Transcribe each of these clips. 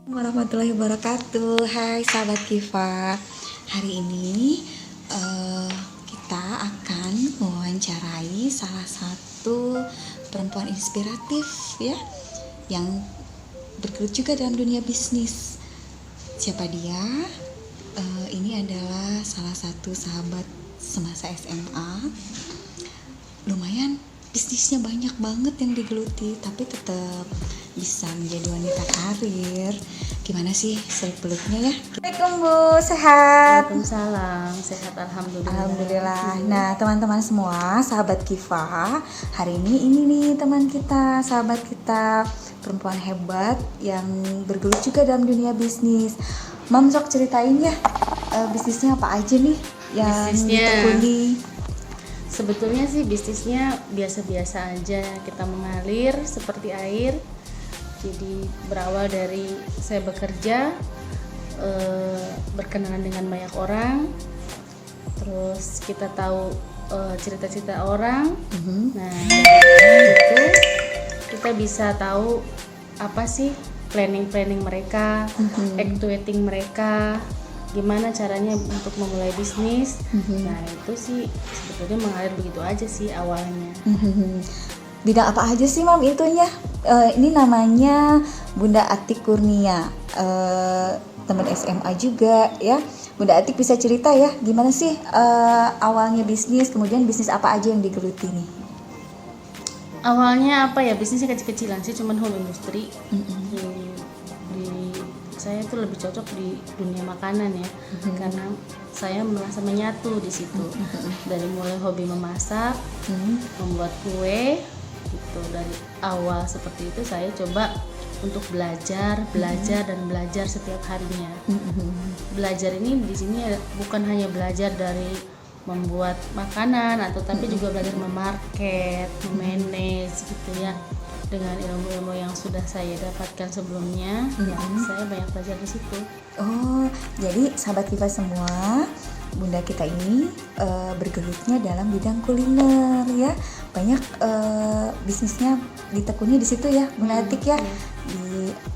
Warahmatullahi wabarakatuh. Hai sahabat Kiva. Hari ini kita akan mewawancarai salah satu perempuan inspiratif ya, yang bergelut juga dalam dunia bisnis. Siapa dia? Ini adalah salah satu sahabat semasa SMA. Lumayan bisnisnya banyak banget yang digeluti, tapi tetap bisa menjadi wanita karir. Gimana sih seluk-beluknya ya? Assalamualaikum Bu, sehat? Waalaikumsalam, sehat alhamdulillah. Alhamdulillah. Nah teman-teman semua, sahabat Kiva, hari ini nih teman kita, sahabat kita, perempuan hebat yang bergelut juga dalam dunia bisnis. Mam, sok ceritain ya, bisnisnya apa aja nih yang ditekuni? Sebetulnya sih bisnisnya biasa-biasa aja, kita mengalir seperti air. Jadi berawal dari saya bekerja, berkenalan dengan banyak orang, terus kita tahu cerita-cerita orang. Nah dari itu kita bisa tahu apa sih planning mereka, actuating mereka, gimana caranya untuk memulai bisnis. Nah itu sih sebetulnya mengalir begitu aja sih awalnya. Bidang apa aja sih Mam itunya? Ini namanya Bunda Atik Kurnia, teman SMA juga ya. Bunda Atik bisa cerita ya, gimana sih awalnya bisnis, kemudian bisnis apa aja yang digeluti nih? Awalnya apa ya, bisnisnya kecil-kecilan sih, cuman home industry. Saya tuh lebih cocok di dunia makanan ya, karena saya merasa menyatu di situ. Dari mulai hobi memasak, membuat kue, gitu. Dari awal seperti itu saya coba untuk belajar setiap harinya. Belajar ini di sini bukan hanya belajar dari membuat makanan tapi juga belajar memarket, memanage gitu ya. Dengan ilmu-ilmu yang sudah saya dapatkan sebelumnya, ya saya banyak belajar di situ. Oh, jadi sahabat Kiva semua, Bunda kita ini bergelutnya dalam bidang kuliner ya. Banyak bisnisnya ditekuni di situ ya, Bunda Atik ya.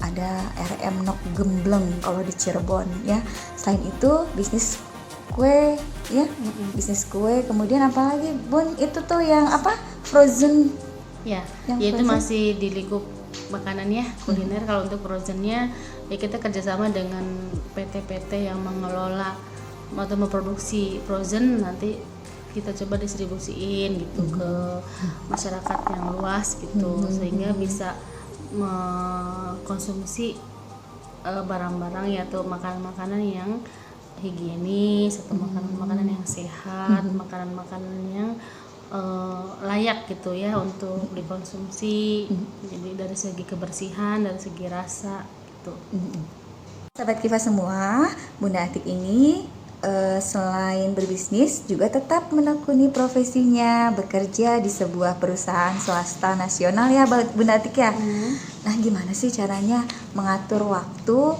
Ada RM Nok Gembleng kalau di Cirebon ya. Selain itu bisnis kue ya, bisnis kue. Kemudian apa lagi Bun? Itu tuh yang apa? Frozen. Ya, itu masih di lingkup makanan ya, kuliner. Kalau untuk frozennya ya kita kerjasama dengan PT-PT yang mengelola atau memproduksi frozen, nanti kita coba distribusiin gitu ke masyarakat yang luas gitu, sehingga bisa mengkonsumsi barang-barang ya, atau makanan-makanan yang higienis, atau makanan-makanan yang sehat, makanan-makanan yang layak gitu ya untuk dikonsumsi. Jadi dari segi kebersihan, dari segi rasa gitu. Sahabat Kiva semua, Bunda Atik ini selain berbisnis juga tetap menekuni profesinya, bekerja di sebuah perusahaan swasta nasional ya Bunda Atik ya. Nah gimana sih caranya mengatur waktu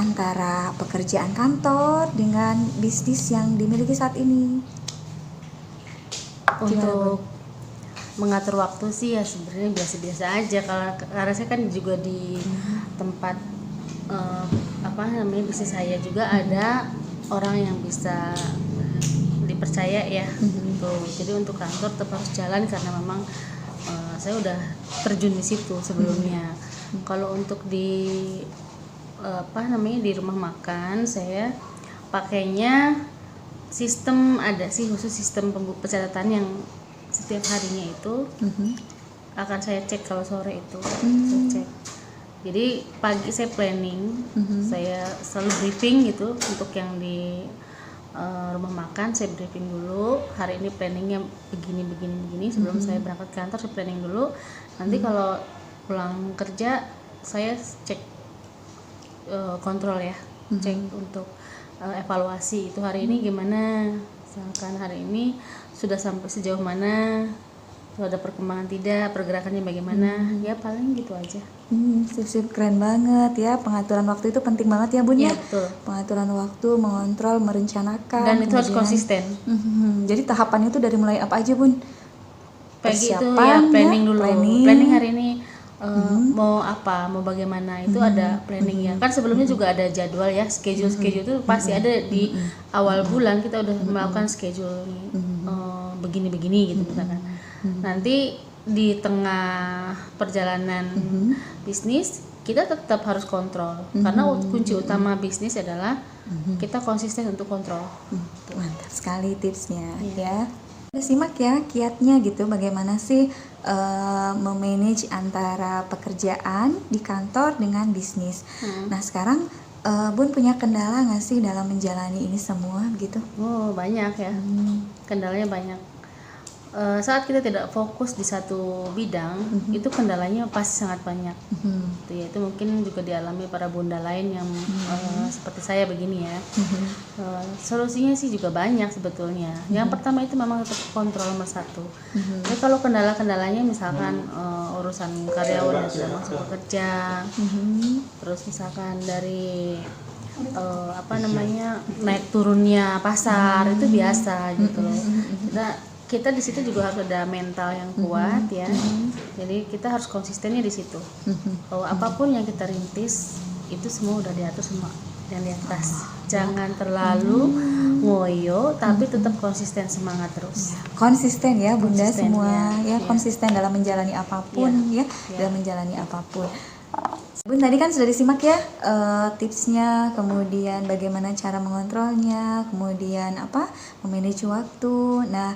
antara pekerjaan kantor dengan bisnis yang dimiliki saat ini? Untuk mengatur waktu sih ya sebenarnya biasa-biasa aja, karena saya kan juga di tempat bisnis saya juga ada orang yang bisa dipercaya ya gitu. Jadi untuk kantor tetap harus jalan karena memang saya udah terjun di situ sebelumnya. Kalau untuk di di rumah makan, saya pakainya sistem, ada sih khusus sistem pencatatan yang setiap harinya itu akan saya cek. Kalau sore itu saya cek. Jadi pagi saya planning, saya selalu briefing gitu. Untuk yang di rumah makan saya briefing dulu, hari ini planningnya begini sebelum saya berangkat ke kantor. Saya planning dulu, nanti kalau pulang kerja saya cek, kontrol ya, cek untuk evaluasi itu hari ini gimana, misalkan hari ini sudah sampai sejauh mana, ada perkembangan tidak, pergerakannya bagaimana, ya paling gitu aja. Sip, keren banget ya. Pengaturan waktu itu penting banget ya Bun ya. Betul. Pengaturan waktu, mengontrol, merencanakan, dan itu harus konsisten. Jadi tahapan itu dari mulai apa aja Bun? Pagi itu ya planning dulu, planning hari ini mau apa, mau bagaimana itu ada planning ya. Kan sebelumnya juga ada jadwal ya, schedule itu pasti ada di awal bulan kita udah melakukan schedule begini-begini gitu misalkan. Nanti di tengah perjalanan bisnis kita tetap harus kontrol karena kunci utama bisnis adalah kita konsisten untuk kontrol. Mantap sekali tipsnya ya. Udah simak ya kiatnya gitu, bagaimana sih memanage antara pekerjaan di kantor dengan bisnis. Nah sekarang Bun punya kendala nggak sih dalam menjalani ini semua gitu? Oh banyak ya, kendalanya banyak. Saat kita tidak fokus di satu bidang, itu kendalanya pasti sangat banyak. Itu mungkin juga dialami para bunda lain yang seperti saya begini ya. Solusinya sih juga banyak sebetulnya. Yang pertama itu memang tetap kontrol nomor satu. Jadi kalau kendala-kendalanya misalkan urusan karyawan yang tidak masuk bekerja, terus misalkan dari naik turunnya pasar itu biasa gitu loh. Kita di situ juga harus ada mental yang kuat ya. Jadi kita harus konsistennya di situ. Bahwa apapun yang kita rintis itu semua udah diatur semua yang di atas. Jangan terlalu ngoyo tapi tetap konsisten, semangat terus. Konsisten ya Bunda Konsisten, semua ya. Konsisten dalam menjalani apapun dalam menjalani apapun. Bun tadi kan sudah disimak ya tipsnya, kemudian bagaimana cara mengontrolnya, kemudian memanage waktu. Nah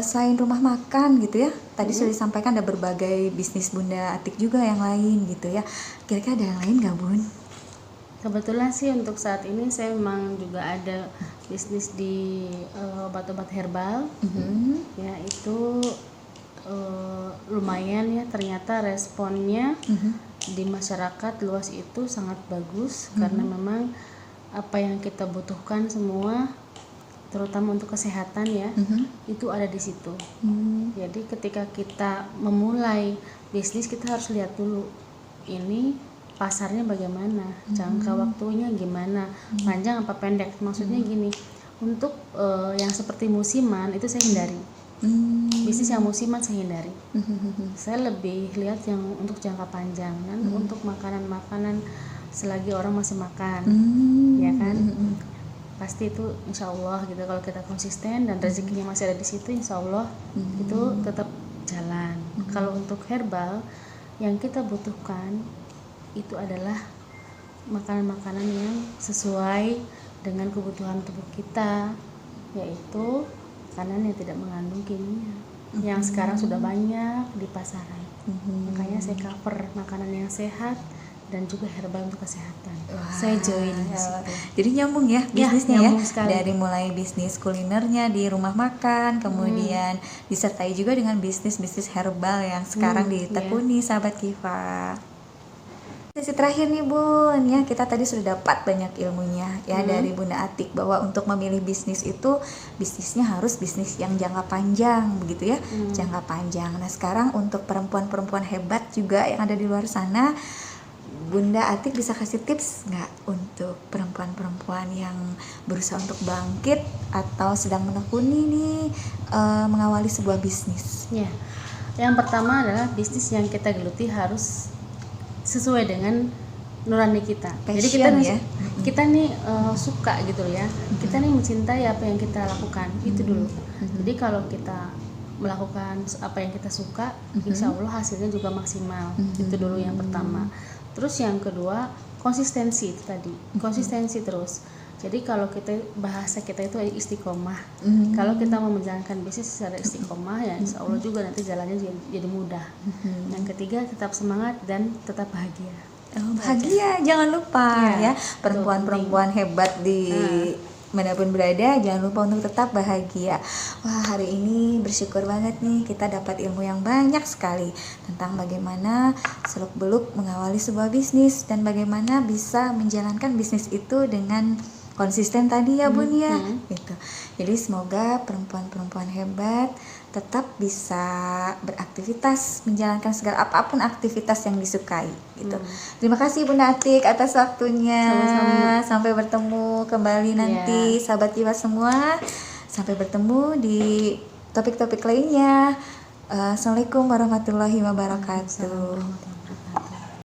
selain rumah makan gitu ya, tadi sudah disampaikan ada berbagai bisnis Bunda Atik juga yang lain gitu ya. Kira-kira ada yang lain nggak Bun? Kebetulan sih untuk saat ini saya memang juga ada bisnis di obat-obat herbal. Ya itu lumayan ya, ternyata responnya di masyarakat luas itu sangat bagus karena memang apa yang kita butuhkan semua terutama untuk kesehatan ya itu ada di situ. Jadi ketika kita memulai bisnis kita harus lihat dulu ini pasarnya bagaimana, jangka waktunya gimana, panjang apa pendek. Maksudnya gini, untuk yang seperti musiman itu saya hindari. Bisnis yang musiman saya hindari. Saya lebih lihat yang untuk jangka panjang kan, untuk makanan-makanan selagi orang masih makan, ya kan. Pasti itu insya Allah gitu, kalau kita konsisten dan rezekinya masih ada di situ, insya Allah itu tetap jalan. Kalau untuk herbal yang kita butuhkan itu adalah makanan-makanan yang sesuai dengan kebutuhan tubuh kita, yaitu makanan yang tidak mengandung kimia yang sekarang sudah banyak di pasaran. Makanya saya cover makanan yang sehat dan juga herbal untuk kesehatan. Saya join di situ. Jadi nyambung ya bisnisnya nyambung ya. sekali. Dari mulai bisnis kulinernya di rumah makan, kemudian disertai juga dengan bisnis herbal yang sekarang ditekuni sahabat Kiva. Sesi terakhir nih Bun ya, kita tadi sudah dapat banyak ilmunya ya dari Bunda Atik bahwa untuk memilih bisnis itu bisnisnya harus bisnis yang jangka panjang begitu ya, jangka panjang. Nah sekarang untuk perempuan-perempuan hebat juga yang ada di luar sana, Bunda Atik bisa kasih tips nggak untuk perempuan-perempuan yang berusaha untuk bangkit atau sedang menekuni nih mengawali sebuah bisnis? Ya, yang pertama adalah bisnis yang kita geluti harus sesuai dengan nurani kita. Passion, jadi kita nih, ya? kita nih suka gitu ya. Kita nih mencintai apa yang kita lakukan itu dulu. Jadi kalau kita melakukan apa yang kita suka, insya Allah hasilnya juga maksimal. Itu dulu yang pertama. Terus yang kedua konsistensi itu tadi, konsistensi terus. Jadi kalau bahasa kita itu istiqomah. Kalau kita mau menjalankan bisnis secara istiqomah ya insya Allah juga nanti jalannya jadi mudah. Yang ketiga tetap semangat dan tetap bahagia. Bahagia jangan lupa ya perempuan-perempuan hebat di manapun berada, jangan lupa untuk tetap bahagia. Wah hari ini bersyukur banget nih kita dapat ilmu yang banyak sekali tentang bagaimana seluk-beluk mengawali sebuah bisnis dan bagaimana bisa menjalankan bisnis itu dengan konsisten tadi ya Bun ya gitu. Jadi semoga perempuan-perempuan hebat tetap bisa beraktivitas, menjalankan segala apapun aktivitas yang disukai gitu. Terima kasih Bunda Atik atas waktunya. Sama-sama. Sampai bertemu kembali nanti sahabat Kiva semua. Sampai bertemu di topik-topik lainnya. Assalamualaikum warahmatullahi wabarakatuh. Assalamualaikum warahmatullahi wabarakatuh.